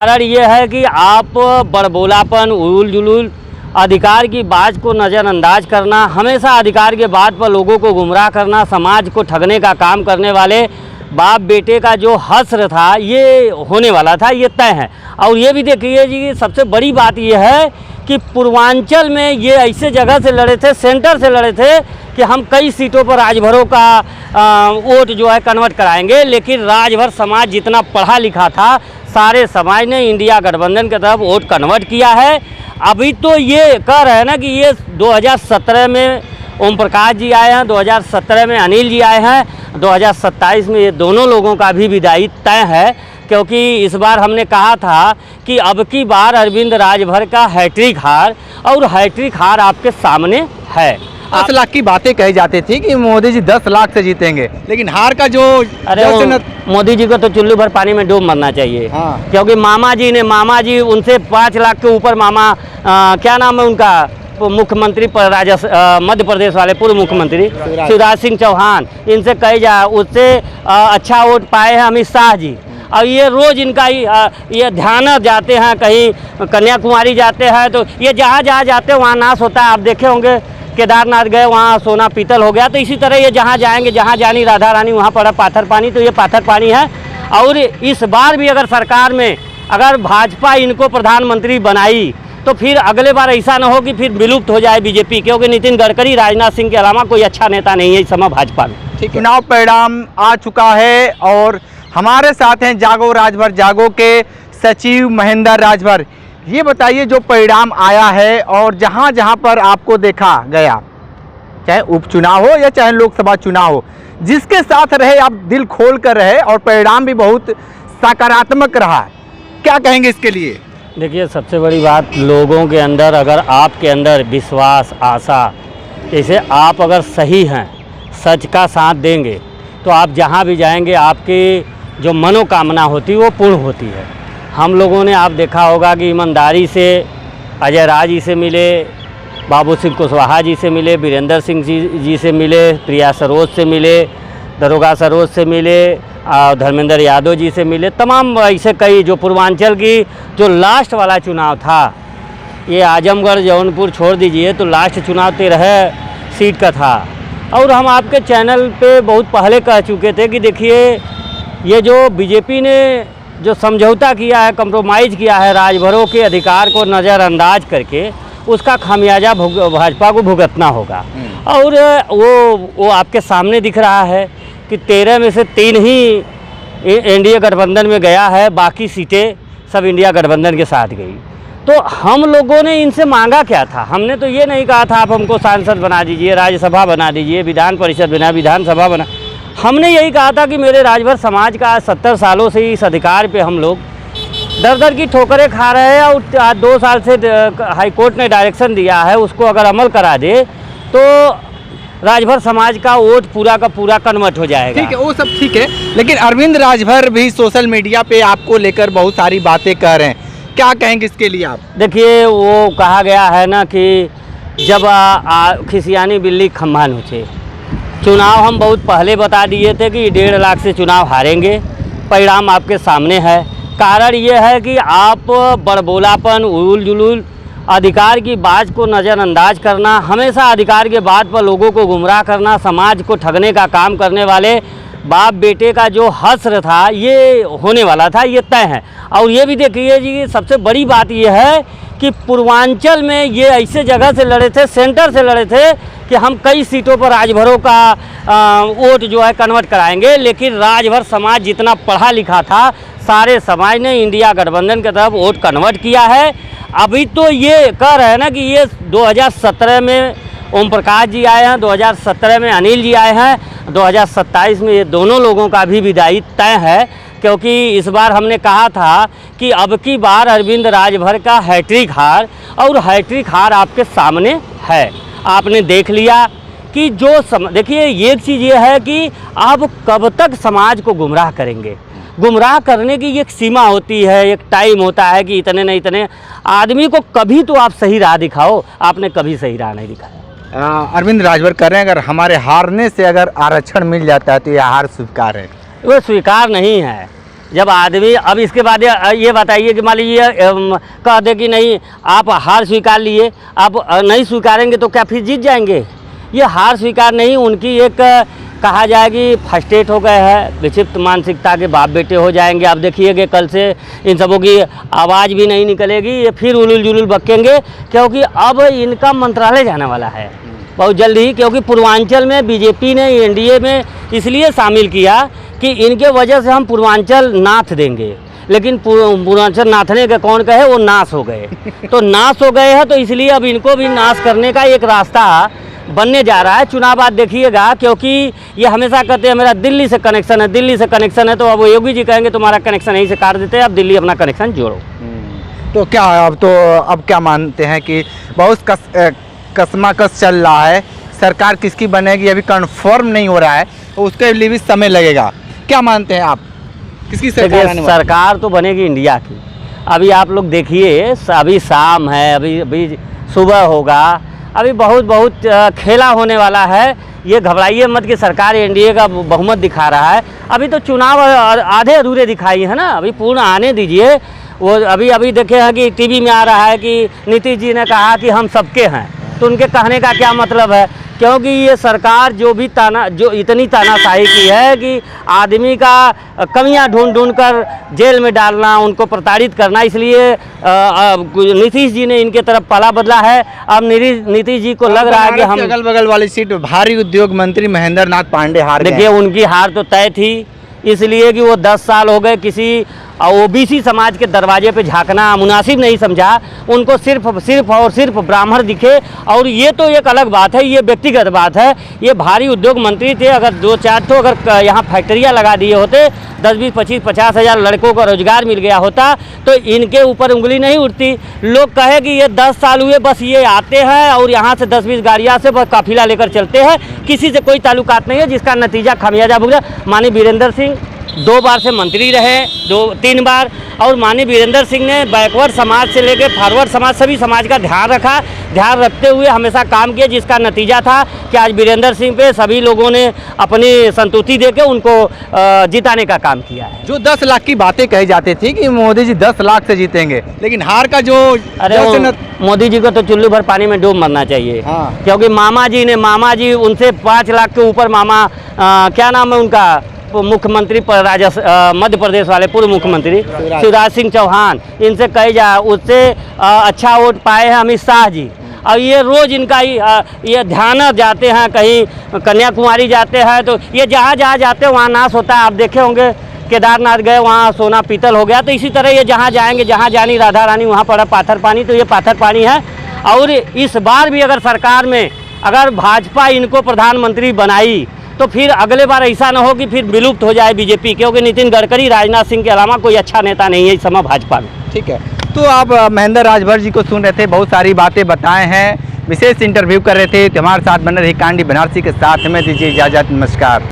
कारण ये है कि आप बड़बोलापन, उलूल जुलूल, अधिकार की बात को नज़रअंदाज करना, हमेशा अधिकार के बात पर लोगों को गुमराह करना, समाज को ठगने का काम करने वाले बाप बेटे का जो हश्र था ये होने वाला था, ये तय है। और ये भी देखिए जी, सबसे बड़ी बात ये है कि पूर्वांचल में ये ऐसे जगह से लड़े थे, सेंटर से लड़े थे कि हम कई सीटों पर राजभरों का वोट जो है कन्वर्ट कराएंगे, लेकिन राजभर समाज जितना पढ़ा लिखा था सारे समाज ने इंडिया गठबंधन की तरफ वोट कन्वर्ट किया है। अभी तो ये कह रहे हैं ना कि ये 2017 में ओम प्रकाश जी आए हैं, 2017 में अनिल जी आए हैं, 2027 में ये दोनों लोगों का भी विदाई तय है, क्योंकि इस बार हमने कहा था कि अब की बार अरविंद राजभर का हैट्रिक हार, और हैट्रिक हार आपके सामने है। 10 लाख की बातें कही जाती थी कि मोदी जी 10 लाख से जीतेंगे, लेकिन हार का जो मोदी जी को तो चुल्लू भर पानी में डूब मरना चाहिए। हाँ। क्योंकि मामा जी उनसे 5 लाख के ऊपर मामा क्या नाम है उनका, मुख्यमंत्री मध्य प्रदेश वाले पूर्व मुख्यमंत्री शिवराज सिंह चौहान, इनसे कही जाए उससे अच्छा वोट पाए हैं अमित शाह जी। और ये रोज़ इनका ये ध्यान जाते हैं, कहीं कन्याकुमारी जाते हैं तो ये जहाँ जाते हैं वहाँ नाश होता है। आप देखे होंगे केदारनाथ गए, वहाँ सोना पीतल हो गया, तो इसी तरह ये जहाँ जाएंगे, जहाँ जानी राधा रानी वहाँ पड़ा पाथर पानी, तो ये पाथर पानी है। और इस बार भी अगर सरकार में अगर भाजपा इनको प्रधानमंत्री बनाई तो फिर अगले बार ऐसा न हो कि फिर विलुप्त हो जाए बीजेपी, क्योंकि नितिन गडकरी, राजनाथ सिंह के अलावा कोई अच्छा नेता नहीं है इस समय भाजपा में। ठीक है, चुनाव परिणाम आ चुका है और हमारे साथ हैं जागो राजभर जागो के सचिव महेंद्र राजभर। ये बताइए जो परिणाम आया है और जहाँ जहाँ पर आपको देखा गया, चाहे उपचुनाव हो या चाहे लोकसभा चुनाव हो, जिसके साथ रहे आप दिल खोल कर रहे और परिणाम भी बहुत सकारात्मक रहा, क्या कहेंगे इसके लिए? देखिए, सबसे बड़ी बात लोगों के अंदर, अगर आपके अंदर विश्वास, आशा, जैसे आप अगर सही हैं, सच का साथ देंगे तो आप जहाँ भी जाएंगे आपकी जो मनोकामना होती है वो पूर्ण होती है। हम लोगों ने आप देखा होगा कि ईमानदारी से अजय राज जी से मिले, बाबू सिंह कुशवाहा जी से मिले, वीरेंद्र सिंह जी से मिले, प्रिया सरोज से मिले, दरोगा सरोज से मिले, धर्मेंद्र यादव जी से मिले, तमाम ऐसे कई जो पूर्वांचल की जो लास्ट वाला चुनाव था, ये आजमगढ़ जौनपुर छोड़ दीजिए तो लास्ट चुनाव 13 सीट का था। और हम आपके चैनल पे बहुत पहले कह चुके थे कि देखिए, ये जो बीजेपी ने जो समझौता किया है, कंप्रोमाइज़ किया है राजभरों के अधिकार को नज़रअंदाज करके, उसका खामियाजा भाजपा को भुगतना होगा। और वो आपके सामने दिख रहा है कि 13 में से 3 ही एनडीए गठबंधन में गया है, बाकी सीटें सब इंडिया गठबंधन के साथ गई। तो हम लोगों ने इनसे मांगा क्या था? हमने तो ये नहीं कहा था आप हमको सांसद बना दीजिए, राज्यसभा बना दीजिए, विधान परिषद बना, विधानसभा बना। हमने यही कहा था कि मेरे राजभर समाज का 70 सालों से इस अधिकार पे हम लोग दर दर की ठोकरें खा रहे हैं, और 2 साल से हाईकोर्ट ने डायरेक्शन दिया है, उसको अगर अमल करा दे तो राजभर समाज का वोट पूरा का पूरा कन्वर्ट हो जाएगा। ठीक है, वो सब ठीक है, लेकिन अरविंद राजभर भी सोशल मीडिया पे आपको लेकर बहुत सारी बातें कर रहे हैं, क्या कहेंगे इसके लिए आप? देखिए, वो कहा गया है ना कि जब खिसियानी बिल्ली खम्भा नोचे। चुनाव हम बहुत पहले बता दिए थे कि 1.5 लाख से चुनाव हारेंगे, परिणाम आपके सामने है। कारण ये है कि आप बड़बोलापन, उलूल जुलूल, अधिकार की बात को नज़रअंदाज करना, हमेशा अधिकार के बात पर लोगों को गुमराह करना, समाज को ठगने का काम करने वाले बाप बेटे का जो हश्र था ये होने वाला था, ये तय है। और ये भी देखिए जी, सबसे बड़ी बात ये है कि पूर्वांचल में ये ऐसे जगह से लड़े थे, सेंटर से लड़े थे कि हम कई सीटों पर राजभरों का वोट जो है कन्वर्ट कराएंगे, लेकिन राजभर समाज जितना पढ़ा लिखा था सारे समाज ने इंडिया गठबंधन की तरफ वोट कन्वर्ट किया है। अभी तो ये कह रहे हैं ना कि ये 2017 में ओम प्रकाश जी आए हैं, 2017 में अनिल जी आए हैं, 2027 में ये दोनों लोगों का भी विदाई तय है, क्योंकि इस बार हमने कहा था कि अब की बार अरविंद राजभर का हैट्रिक हार, और हैट्रिक हार आपके सामने है। आपने देख लिया कि देखिए, एक चीज़ ये है कि आप कब तक समाज को गुमराह करेंगे। गुमराह करने की एक सीमा होती है, एक टाइम होता है कि इतने न इतने आदमी को कभी तो आप सही राह दिखाओ, आपने कभी सही राह नहीं दिखाया। अरविंद राजभर कह रहे हैं अगर हमारे हारने से अगर आरक्षण मिल जाता है तो यह हार स्वीकार है। वो स्वीकार नहीं है, जब आदमी, अब इसके बाद ये बताइए कि मान लीजिए कह दे कि नहीं आप हार स्वीकार लिए, आप नहीं स्वीकारेंगे तो क्या फिर जीत जाएंगे? ये हार स्वीकार नहीं, उनकी एक कहा जाए कि फर्स्टेट हो गए हैं, विक्षिप्त मानसिकता के बाप बेटे हो जाएंगे। आप देखिएगा कल से इन सबों की आवाज़ भी नहीं निकलेगी, ये फिर उलूल जुलूल बकेंगे, क्योंकि अब इनका मंत्रालय जाने वाला है बहुत जल्द ही। क्योंकि पूर्वांचल में बीजेपी ने एनडीए में इसलिए शामिल किया कि इनके वजह से हम पूर्वांचल नाथ देंगे, लेकिन पूर्वांचल नाथने के कौन कहे, वो नाश हो गए। तो नाश हो गए हैं, तो इसलिए अब इनको भी नाश करने का एक रास्ता बनने जा रहा है। चुनाव आज देखिएगा, क्योंकि ये हमेशा कहते हैं मेरा दिल्ली से कनेक्शन है, दिल्ली से कनेक्शन है, तो अब योगी जी कहेंगे तुम्हारा कनेक्शन यहीं से काट देते हैं, अब दिल्ली अपना कनेक्शन जोड़ो। तो क्या अब क्या मानते हैं कि बहुत कसमाकस चल रहा है, सरकार किसकी बनेगी अभी कंफर्म नहीं हो रहा है, तो उसके लिए भी समय लगेगा। क्या मानते हैं आप, किसकी सरकार आने वाली? सरकार तो बनेगी इंडिया की। अभी आप लोग देखिए, अभी शाम है, अभी सुबह होगा, अभी बहुत खेला होने वाला है। ये घबराइए मत कि सरकार एनडीए का बहुमत दिखा रहा है। अभी तो चुनाव आधे अधूरे दिखाई है ना, अभी पूर्ण आने दीजिए। वो अभी देखे हैं कि टीवी में आ रहा है कि नीतीश जी ने कहा कि हम सबके हैं, तो उनके कहने का क्या मतलब है? क्योंकि ये सरकार जो इतनी तानाशाही की है कि आदमी का कमियां ढूंढ कर जेल में डालना, उनको प्रताड़ित करना, इसलिए नीतीश जी ने इनके तरफ पाला बदला है। अब नीतीश जी को लग रहा है कि हम अगल बगल वाली सीट भारी उद्योग मंत्री महेंद्र नाथ पांडे हार गए। देखिए उनकी हार तो तय थी, इसलिए कि वो 10 साल हो गए किसी ओबीसी समाज के दरवाजे पे झांकना मुनासिब नहीं समझा। उनको सिर्फ और सिर्फ ब्राह्मण दिखे, और ये तो एक अलग बात है, ये व्यक्तिगत बात है। ये भारी उद्योग मंत्री थे, अगर 2-4 तो अगर यहाँ फैक्ट्रियाँ लगा दिए होते, 10, 20, 25, 50 हज़ार लड़कों को रोजगार मिल गया होता, तो इनके ऊपर उंगली नहीं उठती। लोग कहे कि ये 10 साल हुए बस ये आते हैं और यहाँ से 10-20 गाड़ियाँ से बस काफिला लेकर चलते हैं, किसी से कोई ताल्लुकात नहीं है, जिसका नतीजा खामियाजा भुगता। माननीय वीरेंद्र सिंह 2 बार से मंत्री रहे, 2-3 बार, और माननीय वीरेंद्र सिंह ने बैकवर्ड समाज से लेकर फॉरवर्ड समाज, सभी समाज का ध्यान रखते हुए हमेशा काम किया, जिसका नतीजा था कि आज वीरेंद्र सिंह पे सभी लोगों ने अपनी संतुष्टि देकर उनको जिताने का काम किया है। जो 10 लाख की बातें कही जाती थी कि मोदी जी 10 लाख से जीतेंगे, लेकिन हार का जो मोदी जी को तो चुल्लू भर पानी में डूब मरना चाहिए। हाँ। क्योंकि मामा जी उनसे 5 लाख के ऊपर मामा क्या नाम है उनका, मुख्यमंत्री मध्य प्रदेश वाले पूर्व मुख्यमंत्री शिवराज सिंह चौहान, इनसे कही जाए उससे अच्छा वोट पाए हैं अमित शाह जी। और ये रोज़ इनका ये ध्यान जाते हैं, कहीं कन्याकुमारी जाते हैं, तो ये जहाँ जाते हैं वहाँ नाश होता है। आप देखे होंगे केदारनाथ गए, वहाँ सोना पीतल हो गया, तो इसी तरह ये जहाँ जाएंगे, जहाँ जानी राधा रानी वहाँ पड़ा पाथर पानी, तो ये पाथर पानी है। और इस बार भी अगर सरकार में अगर भाजपा इनको प्रधानमंत्री बनाई, तो फिर अगले बार ऐसा ना हो कि फिर विलुप्त हो जाए बीजेपी, क्योंकि नितिन गडकरी, राजनाथ सिंह के अलावा कोई अच्छा नेता नहीं है इस समय भाजपा में। ठीक है, तो आप महेंद्र राजभर जी को सुन रहे थे, बहुत सारी बातें बताए हैं, विशेष इंटरव्यू कर रहे थे। तो हमारे साथ बने रही कांडी बनारसी के साथ, में दीजिए इजाज़त, नमस्कार।